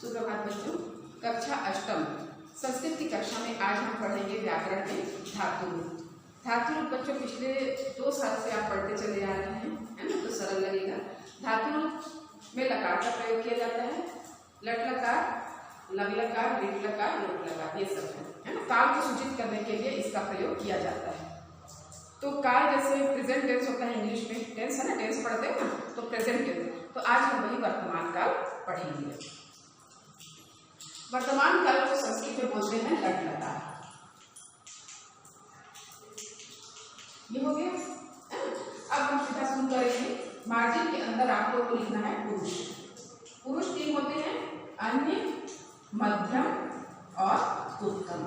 सुप्रभात बच्चों, कक्षा अष्टम संस्कृत की कक्षा में आज हम पढ़ेंगे व्याकरण में धातु रूप। धातु रूप बच्चों पिछले 2 साल से आप पढ़ते चले आ रहे हैं, है ना, तो सरल लगेगा। धातु रूप में लकार का प्रयोग किया जाता है, लट लकार, लग लकार, लिट लकार, लोट लकार, ये सब है ना। काल को सूचित करने के लिए इसका प्रयोग किया जाता है। तो काल जैसे प्रेजेंट टेंस होता है इंग्लिश में, टेंस है ना, टेंस पढ़ते हैं ना, तो प्रेजेंट टेंस। तो आज हम वही वर्तमान काल पढ़ेंगे। वर्तमान काल को संस्कृत में बोलते हैं लट लकार। ये हो गया। अब हम सीधा शुरू करेंगे। मार्जिन के अंदर आप लोग को लिखना है पुरुष। पुरुष 3 होते हैं, अन्य, मध्यम और उत्तम।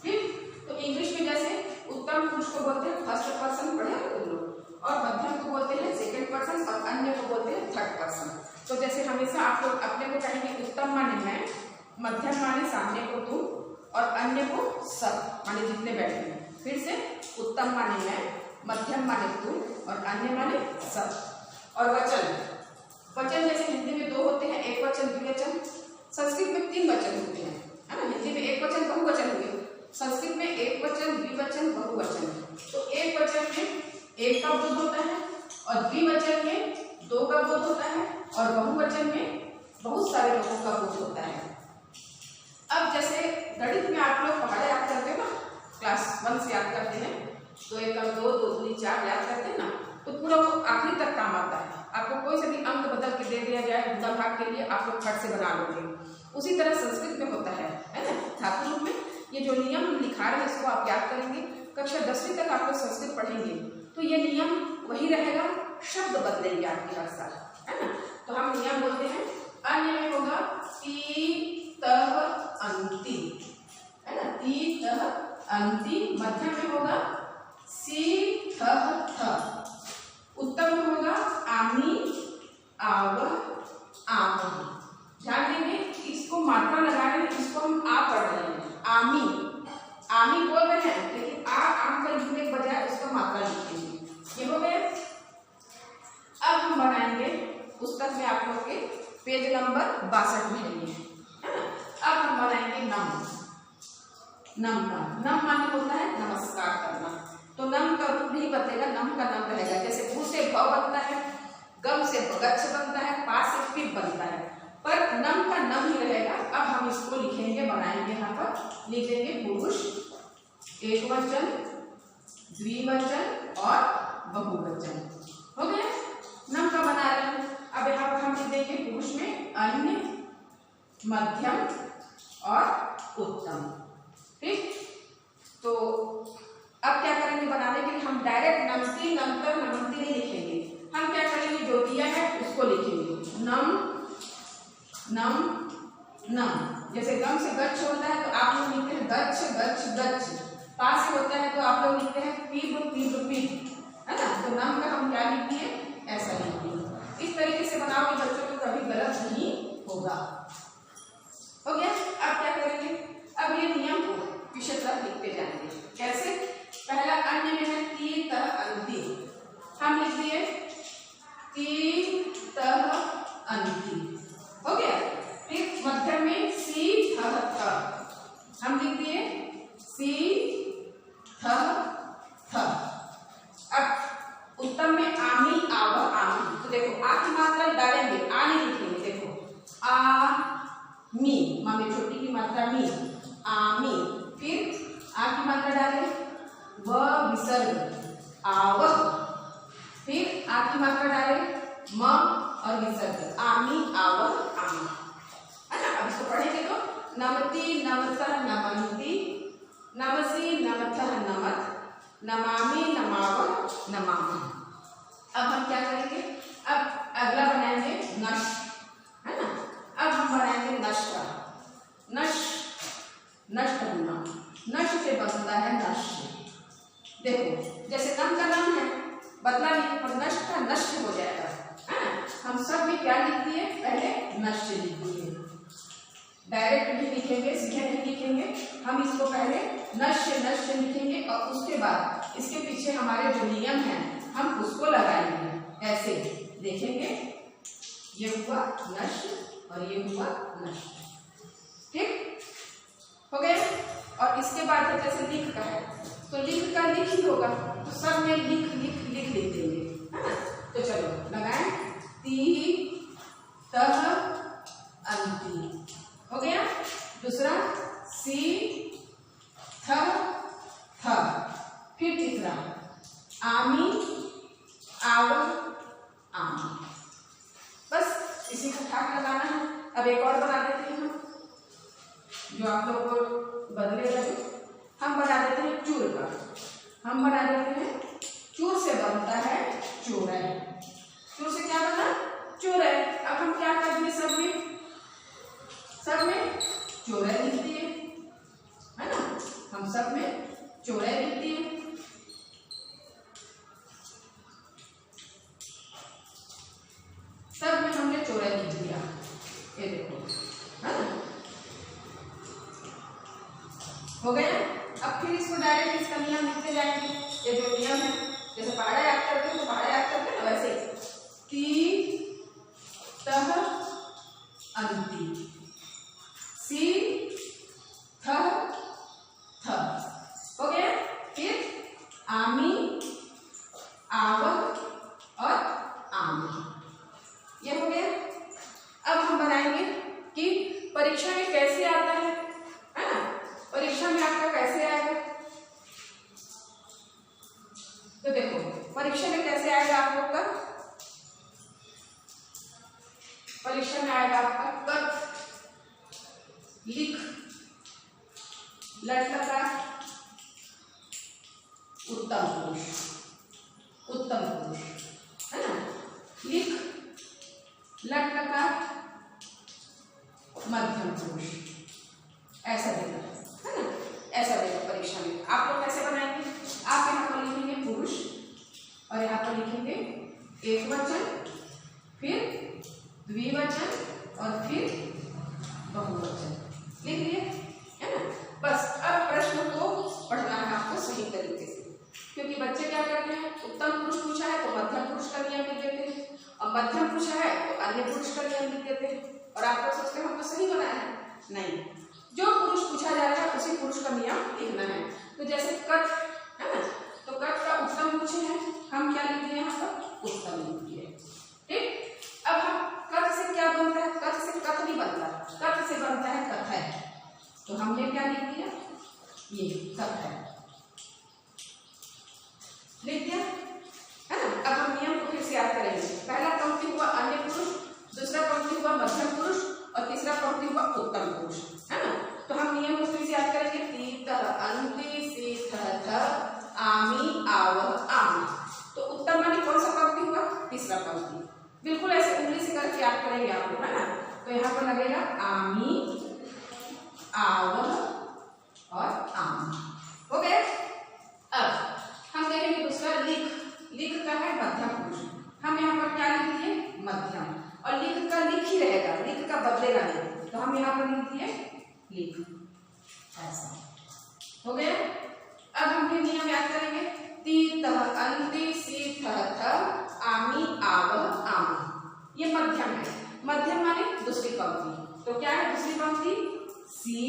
ठीक, तो इंग्लिश में जैसे उत्तम पुरुष को बोलते हैं फर्स्ट पर्सन, पढ़े हो तुम लोग, और मध्यम को बोलते हैं सेकंड पर्सन, और अन्य को बोलते हैं थर्ड पर्सन। तो जैसे हमेशा आप लोग अपने को कहेंगे उत्तम माने मैं, मध्यम माने सामने को तुम, और अन्य को सब माने जितने बैठे हैं। फिर से उत्तम माने मैं, मध्यम माने तुम, और अन्य माने सब। और वचन, वचन जैसे हिंदी में 2 होते हैं, एक वचन, द्विवचन। संस्कृत में 3 वचन होते हैं, है ना। हिंदी में एक वचन, बहुवचन हुए, संस्कृत में एक वचन, द्विवचन, बहुवचन। तो एक वचन में 1 का बोध होता है, और द्विवचन में 2 का बोध होता है, और बहुवचन में बहुत सारे लोगों का बोध होता है। अब जैसे गणित में आप लोग पहाड़े याद करते हैं ना, क्लास 1 से याद करते हैं, 2 एकम 2, 2 दूनी 4 याद करते हैं ना, तो पूरा वो आखिरी तक काम आता है। आपको कोई से भी अंक बदल के दे दिया जाए गुणा भाग के लिए, आप लोग फट से बना लोगे। उसी तरह संस्कृत में होता है ना। धातु रूप में ये जो नियम हम लिखा रहे हैं इसको आप याद करेंगे। कक्षा 10वीं तक आप लोग संस्कृत पढ़ेंगे तो ये नियम वही रहेगा, शब्द बदलेंगे आपके हर साल, है ना। तो हम नियम बोलते हैं, अन्य में होगा ती तह अंति, है ना, ती तह अंति। मध्यम में होगा सी थह थ। उत्तम में होगा आमी आव आम। ध्यान देंगे, इसको मात्रा लगाने में इसको हम आ पढ़ रहे हैं, आमी आमी बोल रहे हैं, लेकिन आ आम का लिखने के बजाय उसका मात्रा लिखेंगे। ये हो गए। अब हम बनाएंगे पुस्तक में आप लोग के पेज नंबर 62 में है, है ना। अब हम बनाएंगे नम। नम का नम माने होता है नमस्कार करना। तो नम का रूप नहीं बदलेगा, नम का नम रहेगा। जैसे भू से भ बनता है, गम से गच्छ बनता है, पा से पिप बनता है, पर नम का नम ही रहेगा। अब हम इसको लिखेंगे, बनाएंगे। यहाँ पर लिखेंगे पुरुष, एक वचन, द्विवचन और बहुवचन। हो गया, नम का बना रहे हैं। अब यहाँ पर हम लिख देंगे पुरुष में अन्य, मध्यम और उत्तम। ठीक, तो अब क्या करेंगे बनाने के लिए, हम डायरेक्ट नमस्ती नमतर नमंती नहीं लिखेंगे। हम क्या करेंगे, जो दिया है उसको लिखेंगे। नम नम नम। जैसे गम से गच्छ होता है तो आप लोग लिखते हैं गच्छ गच्छ गच्छ। पा से होता है तो आप लोग लिखते हैं पीप पीप पीप, है ना। तो नम का हम क्या लिख दिए, ऐसा लिख दिए। इस तरीके से बनाओगे बच्चों को कभी गलत नहीं होगा। हो गया। अब क्या करेंगे, अब ये नियम को पीछे तरफ लिखते जाएंगे। कैसे, पहला अन्य में है ती तह अंति, हम लिख दिए ती तह अंति। हो गया। फिर मध्यम में सी थह थ, हम लिख दिए सी थह थ। अब उत्तम में आमी आव आमी। तो देखो आ की मात्रा डालेंगे, आ नहीं लिखेंगे। देखो आ मी, माँ में छोटी की मात्रा मी, आमी। फिर आ की मात्रा डालें, व विसर्ग आव। फिर आ की मात्रा डालें, म और विसर्ग आमी आव आमी, है ना। अब इसको पढ़ेंगे तो नमति नमतः नमंती, नमसी नमतः नमत, नमामि नमाव नमामि। अब हम क्या करेंगे, अब अगला बनाएंगे नश, है ना। अब हम बनाएंगे नश का। नश नष्ट होना, नश से बनता है नश्य। देखो जैसे नम का नम है, बदला नहीं, पर नष्ट का नष्ट हो जाएगा, है ना। हम सब में क्या लिख दिए, पहले नश्य लिख दिए। डायरेक्ट नहीं लिखेंगे, सीधे नहीं लिखेंगे, हम इसको पहले नश्य नश्य लिखेंगे और उसके बाद इसके पीछे हमारे जो नियम हैं हम उसको लगाएंगे। ऐसे देखेंगे, ये हुआ नश्य और और ये हुआ नष्ट। ठीक हो गया। और इसके बाद जैसे लिख का है तो लिख का लिख ही होगा, तो सब में लिख लिख लिख लिख देंगे, है ना। तो चलो लगाएं, ती तह अंति हो गया। दूसरा सी थ थ, फिर तीसरा आमी आव आमी। बस इसी का ठाक लगाना है। अब एक और बना देते हैं हम, जो आप लोग को बदलेगा, जो हम बना देते हैं चूर का। हम बना देते हैं चूर से बनता है चूरन। चूर से क्या बना? चूरन। अब हम क्या कर दिए, सब में चूरन लिख दिए, है ना। हम सब में चूरन लिख दिए। सब में हमने चूरन लिख दिया, ये देखो, है ना, हो गया। अब फिर इसको डायरेक्ट इसका नियम लिखते जाएंगे। ये जो नियम है, जैसे पहाड़ा याद करते हैं तो पहाड़ा याद करते हैं, वैसे ती तह अंति, सी थ थ हो गया। फिर आमी आव और आमी, ये हो गया। अब हम बनाएंगे कि परीक्षा में कैसे आता है ना। परीक्षा में आपका कैसे आएगा, तो देखो परीक्षा में कैसे आएगा आप लोग का। परीक्षा में आएगा आपका कथ लिख लट लगा उत्तम पुरुष, उत्तम पुरुष, है ना। लिख लट लगा मध्यम पुरुष, ऐसा देगा, है ना, ऐसा देगा परीक्षा में। आप लोग कैसे बनाएंगे, आप यहाँ पर लिखेंगे पुरुष और यहाँ पर लिखेंगे एक वचन, फिर द्विवचन और फिर बहुवचन, लिख लिए, है ना। बस अब प्रश्न को पढ़ना है आपको सही तरीके से, क्योंकि बच्चे क्या करते हैं, उत्तम पुरुष पूछा है तो मध्यम पुरुष का नियम लिख देते हैं, और मध्यम पूछा है तो अन्य पुरुष का नियम लिख देते हैं। और आप लोग सोचते हैं हमको सही बनाया है, नहीं, जो पुरुष पूछा जा रहा है उसी पुरुष का नियम लिखना है। तो जैसे कथ है ना, तो कथ का उत्तम पूछे हैं, हम क्या लिख दिए, यहाँ पर उत्तम लिख दिए। ठीक। अब हम कथ से क्या बनता है, कथ से कथ नहीं बनता, कथ से बनता है कथय, तो हमने क्या लिख दिया, ये कथय लिख दिया, है ना। अब हम नियम को फिर से याद करेंगे। पहला पंक्ति हुआ अन्य पुरुष, दूसरा पंक्ति हुआ मध्यम पुरुष और तीसरा पंक्ति हुआ उत्तम पुरुष, है ना। तो हम नियम को फिर से याद करेंगे, ती तह अंति, सी थ थ, आमी आव आमी। तो उत्तम माने कौन सा पंक्ति हुआ, तीसरा पंक्ति। बिल्कुल ऐसे उंगली से करके याद करेंगे आप लोग, है ना। तो यहाँ पर लगेगा आमी आव और आमी, हो गए। अब हम देखेंगे दूसरा लिख, लिख का है मध्यम पुरुष, हम यहाँ पर क्या लिख दिए, मध्यम, और लिख का लिख ही रहेगा, लिख का बदलेगा नहीं, तो हम यहाँ पर लिख दिए लिख, ऐसा हो गया। अब हम फिर नियम याद करेंगे, ती तह अंति, सी थ थ, आमी आव आमी, ये मध्यम है। मध्यम माने दूसरी पंक्ति, तो क्या है दूसरी पंक्ति, सी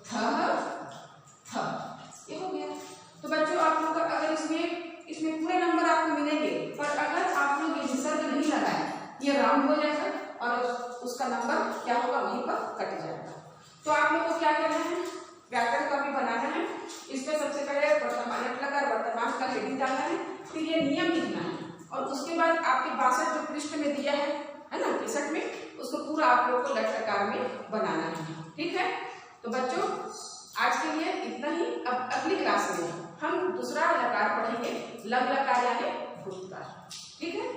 थ थ, ये हो गया। तो बच्चों आप लोग का अगर इसमें पूरे नंबर आपको मिलेंगे, पर अगर आप लोग ये विसर्ग नहीं लगाए, ये राउंड हो जाएगा और उसका नंबर क्या होगा, वहीं पर कट जाएगा। तो आप लोग को क्या करना है, व्याकरण का भी बनाना है। इसमें सबसे पहले वर्तमान लगा, वर्तमान का हेडिंग डालना है, फिर ये नियम लिखना है, और उसके बाद आपके 62 जो पृष्ठ में दिया है ना 63 में, उसको पूरा आप लोग को लट लकार में बनाना है। ठीक है। तो बच्चों आज के लिए इतना ही। अब अगली क्लास में हम दूसरा लकार पढ़ेंगे, लग लकार यानी भूतकाल। ठीक है।